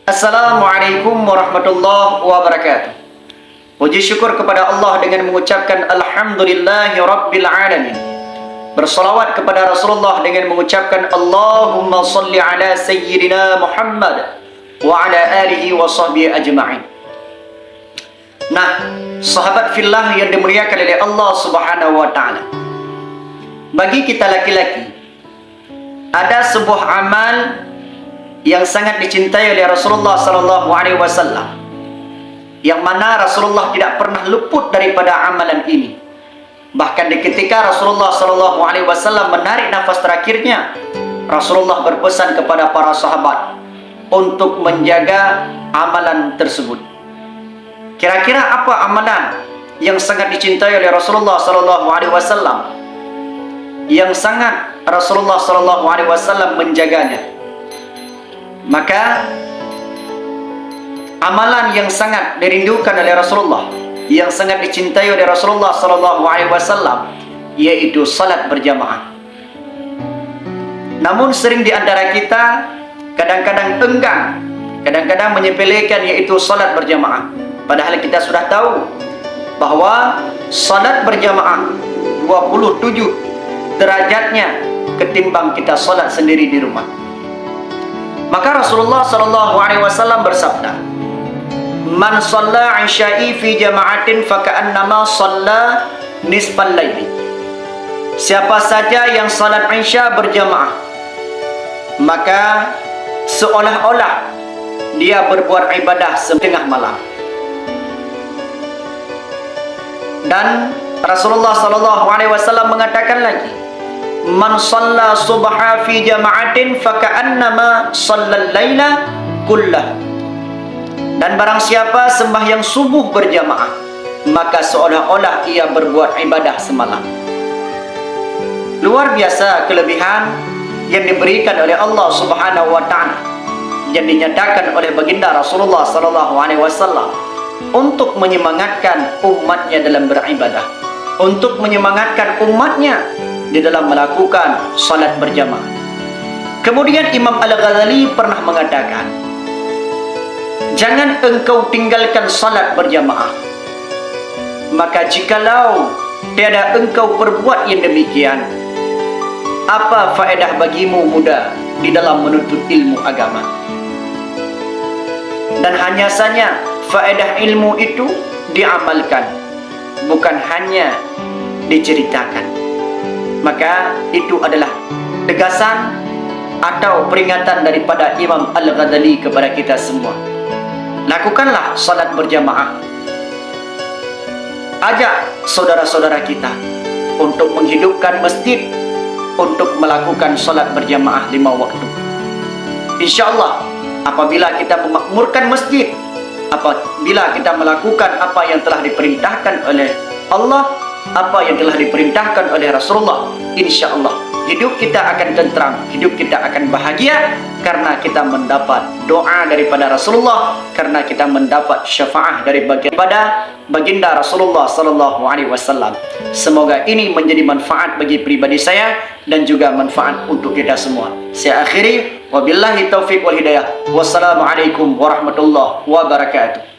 Assalamualaikum warahmatullahi wabarakatuh. Puji syukur kepada Allah dengan mengucapkan Alhamdulillahi Rabbil Alamin. Bersalawat kepada Rasulullah dengan mengucapkan Allahumma salli ala Sayyidina Muhammad wa ala alihi wa sahbihi ajma'in. Nah, sahabat fillah yang dimuliakan oleh Allah Subhanahu wa ta'ala, bagi kita laki-laki ada sebuah amal yang sangat dicintai oleh Rasulullah sallallahu alaihi wasallam, yang mana Rasulullah tidak pernah luput daripada amalan ini. Bahkan di ketika Rasulullah sallallahu alaihi wasallam menarik nafas terakhirnya, Rasulullah berpesan kepada para sahabat untuk menjaga amalan tersebut. Kira-kira apa amalan yang sangat dicintai oleh Rasulullah sallallahu alaihi wasallam, yang sangat Rasulullah sallallahu alaihi wasallam menjaganya? Maka amalan yang sangat dirindukan oleh Rasulullah, yang sangat dicintai oleh Rasulullah sallallahu alaihi wasallam, yaitu salat berjamaah. Namun sering di antara kita kadang-kadang enggan, kadang-kadang menyepelekan yaitu salat berjamaah. Padahal kita sudah tahu bahwa salat berjamaah 27 derajatnya ketimbang kita salat sendiri di rumah. Maka Rasulullah sallallahu alaihi wasallam bersabda, "Man shalla 'isya'i fi jama'atin faka'annama shalla nisfal laili." Siapa saja yang salat Isya berjamaah, maka seolah-olah dia berbuat ibadah setengah malam. Dan Rasulullah sallallahu alaihi wasallam mengatakan lagi, "Man shalla subha fi jama'atin faka'annama shallal laila kullah." Dan barang siapa sembahyang subuh berjamaah, maka seolah-olah ia berbuat ibadah semalam. Luar biasa kelebihan yang diberikan oleh Allah Subhanahu wa ta'ala, yang dinyatakan oleh baginda Rasulullah sallallahu alaihi wasallam untuk menyemangatkan umatnya dalam beribadah, untuk menyemangatkan umatnya di dalam melakukan salat berjamaah. Kemudian Imam Al-Ghazali pernah mengatakan, jangan engkau tinggalkan salat berjamaah, maka jikalau tiada engkau perbuat yang demikian, apa faedah bagimu muda di dalam menuntut ilmu agama? Dan hanya saja faedah ilmu itu diamalkan, bukan hanya diceritakan. Maka itu adalah tegasan atau peringatan daripada Imam Al-Ghazali kepada kita semua. Lakukanlah salat berjamaah. Ajak saudara-saudara kita untuk menghidupkan masjid, untuk melakukan salat berjamaah 5 waktu. InsyaAllah apabila kita memakmurkan masjid, apabila kita melakukan apa yang telah diperintahkan oleh Allah, apa yang telah diperintahkan oleh Rasulullah, insya-Allah hidup kita akan tentram, hidup kita akan bahagia, karena kita mendapat doa daripada Rasulullah, karena kita mendapat syafaat daripada baginda Rasulullah sallallahu alaihi wasallam. Semoga ini menjadi manfaat bagi pribadi saya dan juga manfaat untuk kita semua. Saya akhiri, wabillahi taufiq wal hidayah. Wassalamualaikum warahmatullahi wabarakatuh.